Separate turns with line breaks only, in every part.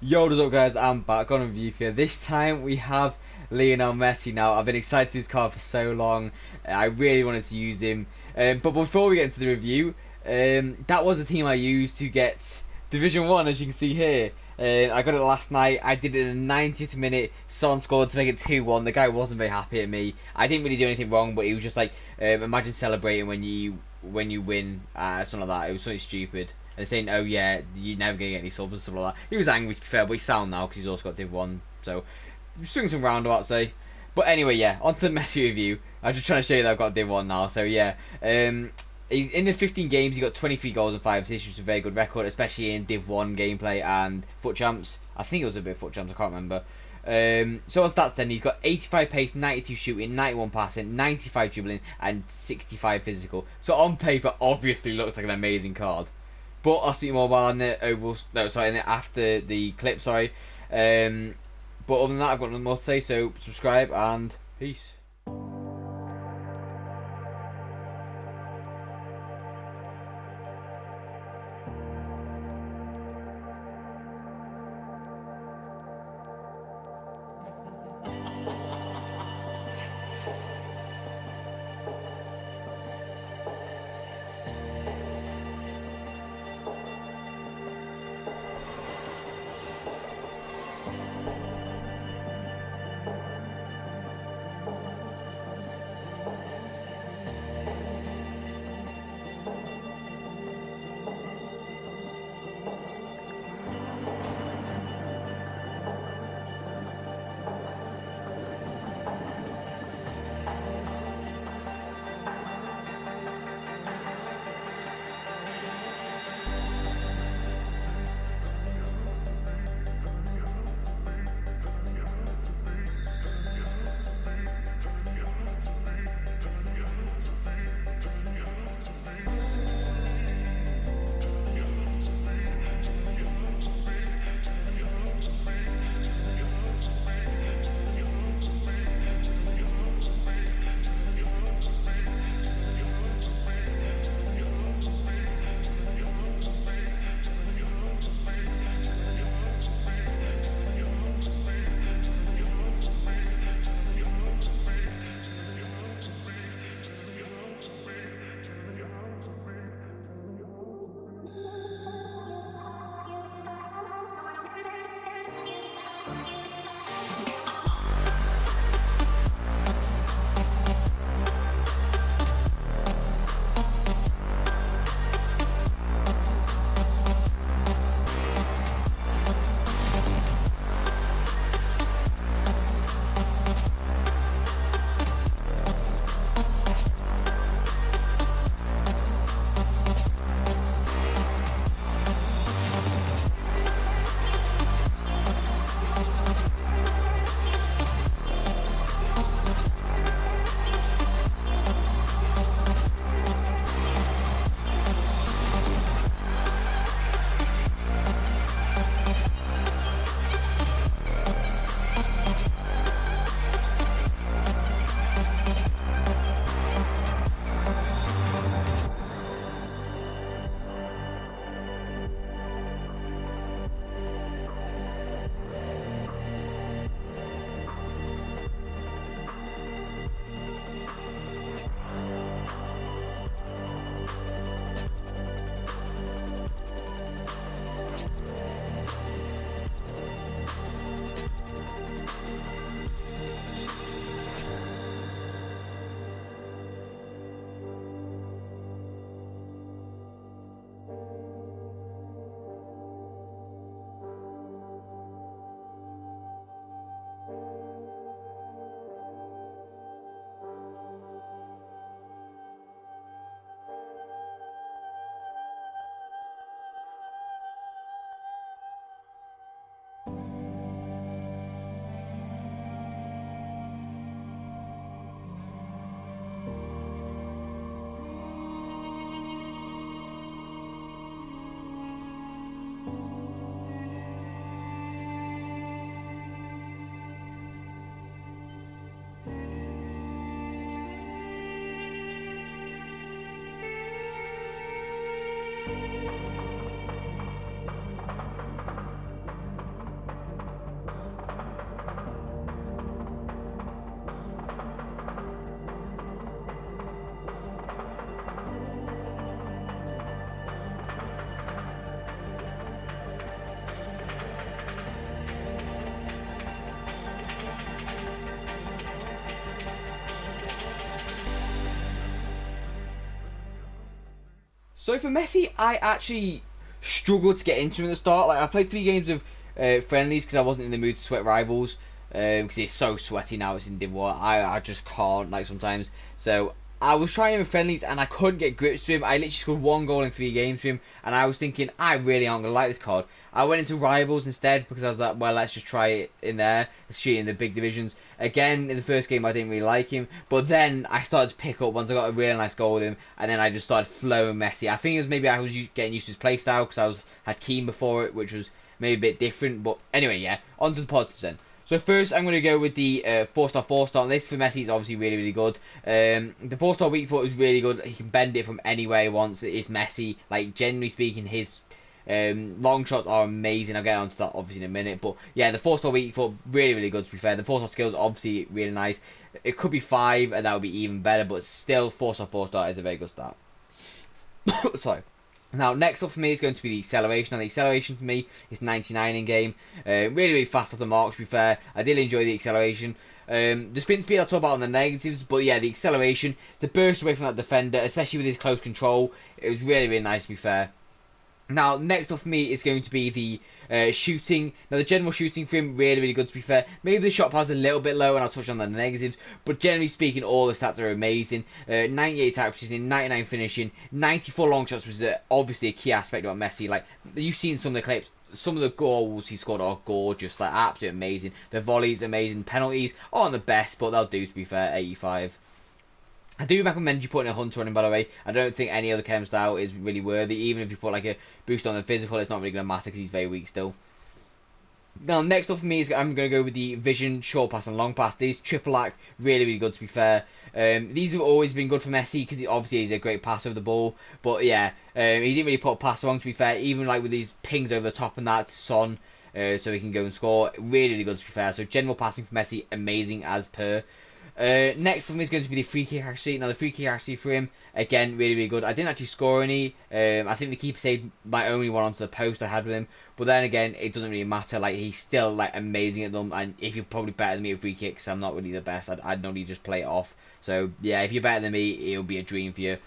Yo, what's up guys, I'm back on a review for you. This time we have Lionel Messi now. I've been excited for this card for so long. I really wanted to use him. But before we get into the review, that was the team I used to get Division 1, as you can see here. I got it last night. I did it in the 90th minute. Son scored to make it 2-1. The guy wasn't very happy at me. I didn't really do anything wrong, but he was just like, imagine celebrating when you win, something like that. It was something stupid. And saying, oh yeah, you're never going to get any subs and stuff like that. He was angry to be fair, but he's sound now because he's also got Div 1. So, swing some roundabouts, say. But anyway, yeah, on to the Messi review. I was just trying to show you that I've got Div 1 now. So yeah, in the 15 games, he got 23 goals and 5 assists, which is a very good record, especially in Div 1 gameplay and Foot Champs. I think it was a bit of Foot Champs, I can't remember. So on stats then, he's got 85 pace, 92 shooting, 91 passing, 95 dribbling, and 65 physical. So on paper, obviously looks like an amazing card. But I'll speak more about in the after the clip. Sorry. But other than that, I've got nothing more to say. So subscribe and peace. So for Messi, I actually struggled to get into him at the start. Like I played 3 games of friendlies because I wasn't in the mood to sweat rivals. Because it's so sweaty now. It's in Div 1. I just can't like sometimes. So I was trying him in friendlies and I couldn't get grips to him. I literally scored 1 goal in 3 games for him, and I was thinking I really aren't gonna like this card. I went into rivals instead because I was like, well, let's just try it in there. Let's shoot in the big divisions. Again, in the first game, I didn't really like him, but then I started to pick up once I got a really nice goal with him, and then I just started flowing Messi. I think it was maybe I was getting used to his playstyle because had Keane before it, which was maybe a bit different. But anyway, yeah, on to the positives then. So first, I'm going to go with the 4-star, 4-star. This for Messi is obviously really, really good. The 4-star weak foot is really good. He can bend it from anywhere he wants. It's Messi. Like, generally speaking, his long shots are amazing. I'll get onto that obviously in a minute. But yeah, the 4-star weak foot, really, really good to be fair. The 4-star skills, obviously, really nice. It could be 5, and that would be even better. But still, 4-star, 4-star is a very good start. Sorry. Now, next up for me is going to be the acceleration. Now, the acceleration for me is 99 in game. Really, really fast off the mark, to be fair. I did enjoy the acceleration. The spin speed I'll talk about on the negatives, but yeah, the acceleration, the burst away from that defender, especially with his close control, it was really, really nice, to be fair. Now, next up for me is going to be the shooting. Now, the general shooting for him, really, really good to be fair. Maybe the shot pass is a little bit low, and I'll touch on the negatives. But generally speaking, all the stats are amazing. 98 attack precision, 99 finishing, 94 long shots, which is obviously a key aspect about Messi. Like, you've seen some of the clips. Some of the goals he scored are gorgeous, like absolutely amazing. The volleys, amazing. Penalties aren't the best, but they'll do, to be fair, 85. I do recommend you putting a Hunter on him, by the way. I don't think any other chem style is really worthy. Even if you put like a boost on the physical, it's not really going to matter because he's very weak still. Now, next up for me is I'm going to go with the Vision, Short Pass and Long Pass. These triple act, really, really good to be fair. These have always been good for Messi because obviously he's a great passer of the ball. But yeah, he didn't really put a pass wrong, to be fair. Even like with these pings over the top and that, Son, so he can go and score. Really, really good to be fair. So general passing for Messi, amazing as per. Next for me is going to be the free kick actually. Now the free kick actually for him, again, really, really good. I didn't actually score any. I think the keeper saved my only one onto the post I had with him. But then again, it doesn't really matter. Like, he's still like amazing at them. And if you're probably better than me at free kicks, I'm not really the best. I'd normally just play it off. So yeah, if you're better than me, it'll be a dream for you.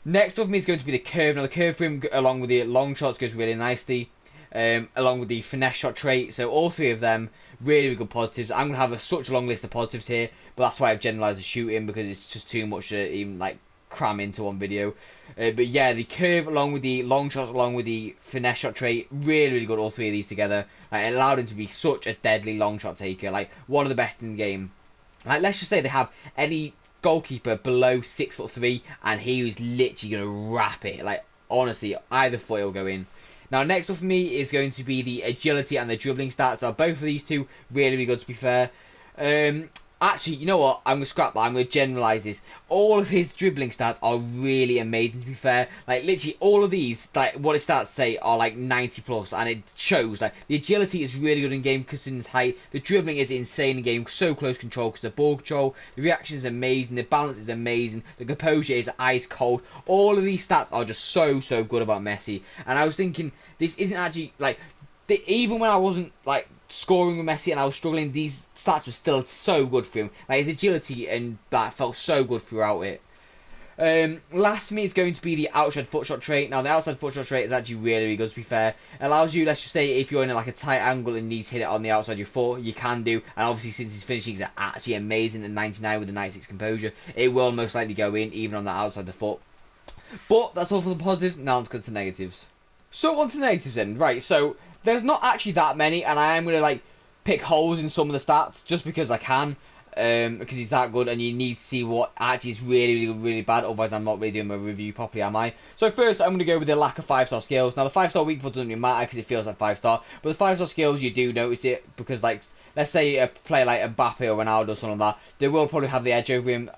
Next up for me is going to be the curve. Now the curve for him, along with the long shots, goes really nicely. Along with the finesse shot trait. So all 3 of them, really, really good positives. I'm going to have such a long list of positives here, but that's why I've generalised the shooting, because it's just too much to even like cram into one video. But yeah, the curve along with the long shots, along with the finesse shot trait, really, really good, all 3 of these together. It allowed him to be such a deadly long shot taker, like one of the best in the game. Like, let's just say they have any goalkeeper below 6'3", and he was literally going to wrap it. Like, honestly, either foot will go in. Now, next up for me is going to be the agility and the dribbling stats. Now, both of these two, really, really good to be fair. Actually, you know what? I'm going to scrap that. I'm going to generalise this. All of his dribbling stats are really amazing, to be fair. Like, literally, all of these, like, what his stats say are, like, 90 plus. And it shows, like, the agility is really good in game because in his height. The dribbling is insane in game. So close control because the ball control. The reaction is amazing. The balance is amazing. The composure is ice cold. All of these stats are just so, so good about Messi. And I was thinking, this isn't actually, like, even when I wasn't, like, scoring with Messi and I was struggling, these stats were still so good for him. Like, his agility and that felt so good throughout it. Last for me is going to be the outside foot shot trait. Now, the outside foot shot trait is actually really, really good, to be fair. It allows you, let's just say, if you're in like a tight angle and need to hit it on the outside of your foot, you can do. And obviously, since his finishings are actually amazing at 99 with the 96 composure, it will most likely go in, even on the outside of the foot. But that's all for the positives. Now let's go to the negatives. So, on to the negatives then. Right, so there's not actually that many, and I am going to like pick holes in some of the stats just because I can, because he's that good, and you need to see what actually is really, really, really bad. Otherwise, I'm not really doing my review properly, am I? So first, I'm going to go with the lack of 5-star skills. Now, the 5-star weak foot doesn't really matter because it feels like 5-star, but the 5-star skills, you do notice it because, like, let's say a player like Mbappe or Ronaldo or something like that, they will probably have the edge over him.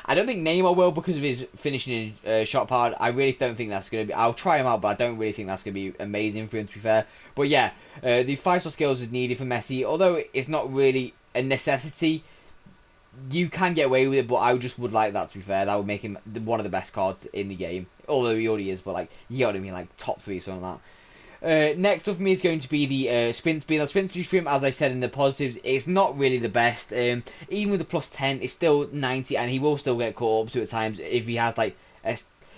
I don't think Neymar will because of his finishing in shot part. I really don't think that's going to be... I'll try him out, but I don't really think that's going to be amazing for him, to be fair. But yeah, the 5-star skills is needed for Messi. Although it's not really a necessity, you can get away with it, but I just would like that, to be fair. That would make him one of the best cards in the game. Although he already is, but like, you know what I mean, like top 3 or something like that. Next up for me is going to be the sprint speed. Now, sprint speed for him, as I said in the positives, it's not really the best. Even with the plus 10, it's still 90, and he will still get caught up to at times if he has like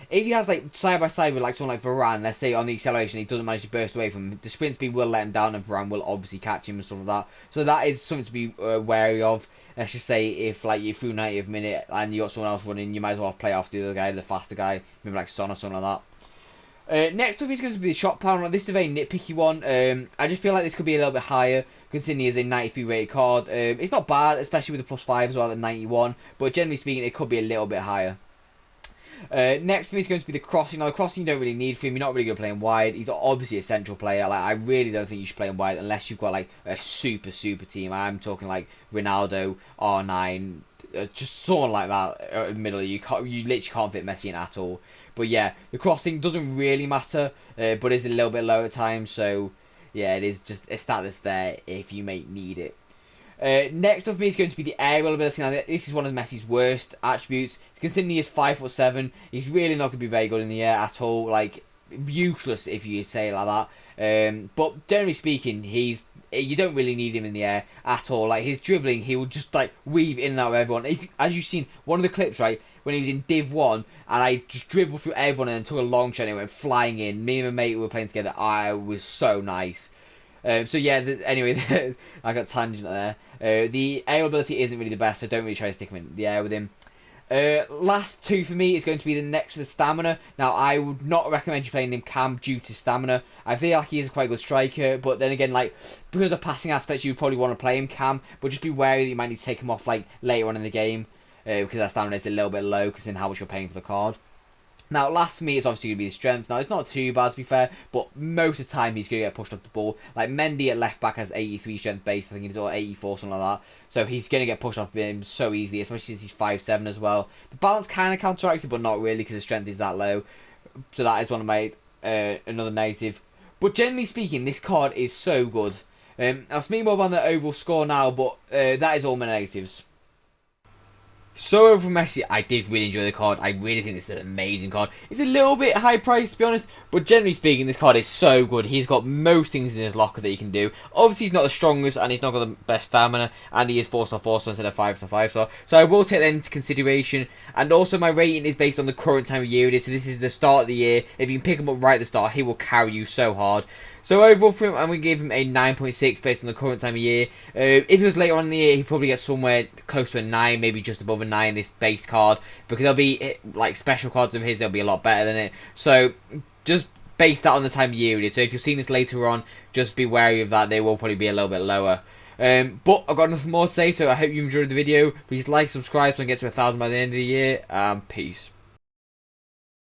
if he has like side by side with like someone like Varane, let's say on the acceleration he doesn't manage to burst away from him, the sprint speed will let him down, and Varane will obviously catch him and stuff like that. So that is something to be wary of. Let's just say if like you're through 90th minute and you got someone else running, you might as well play off the other guy, the faster guy, maybe like Son or something like that. Next up is going to be the shot power. This is a very nitpicky one. I just feel like this could be a little bit higher, considering he is a 93 rated card. It's not bad, especially with the +5 as well at 91, but generally speaking, it could be a little bit higher. Next for me is going to be the crossing. Now, the crossing you don't really need for him. You're not really good at playing wide. He's obviously a central player. Like, I really don't think you should play him wide unless you've got like a super team. I'm talking like Ronaldo, R9, just someone like that in the middle. You literally can't fit Messi in at all. But yeah, the crossing doesn't really matter, but is a little bit low at times. So yeah, it is just a stat that's there if you may need it. Next up for me is going to be the aerial ability. Now, this is one of Messi's worst attributes. Considering he is 5'7", he's really not going to be very good in the air at all. Like, useless if you say it like that. But generally speaking, you don't really need him in the air at all. Like, his dribbling, he will just like weave in and out of everyone. As you've seen, one of the clips, right, when he was in Div 1, and I just dribbled through everyone and then took a long shot and it went flying in. Me and my mate who were playing together, I was so nice. So yeah, anyway, I got tangent there. The air ability isn't really the best, so don't really try to stick him in the air with him. Last two for me is going to be the next to the stamina. Now, I would not recommend you playing him Cam due to stamina. I feel like he is a quite good striker, but then again, like, because of the passing aspects, you probably want to play him Cam, but just be wary that you might need to take him off like later on in the game, because that stamina is a little bit low, because in how much you're paying for the card. Now, last for me is obviously going to be the strength. Now, it's not too bad, to be fair, but most of the time he's going to get pushed off the ball. Like, Mendy at left back has 83 strength base, I think he's or 84, something like that. So he's going to get pushed off him so easily, especially since he's 5'7" as well. The balance kind of counteracts it, but not really, because his strength is that low. So that is one of my, another negative. But generally speaking, this card is so good. I'll speak more about the overall score now, but that is all my negatives. So over for Messi, I did really enjoy the card. I really think this is an amazing card. It's a little bit high priced, to be honest, but generally speaking, this card is so good. He's got most things in his locker that he can do. Obviously, he's not the strongest, and he's not got the best stamina, and he is 4-star 4-star instead of 5-star 5-star. So I will take that into consideration. And also, my rating is based on the current time of year it is. So this is the start of the year. If you can pick him up right at the start, he will carry you so hard. So overall for him, I'm going to give him a 9.6 based on the current time of year. If it was later on in the year, he'd probably get somewhere close to a 9, maybe just above a 9, this base card. Because there'll be, like, special cards of his, they'll be a lot better than it. So, just base that on the time of year it is. So if you're seeing this later on, just be wary of that. They will probably be a little bit lower. But I've got nothing more to say, so I hope you enjoyed the video. Please like, subscribe so I can get to 1,000 by the end of the year. Peace.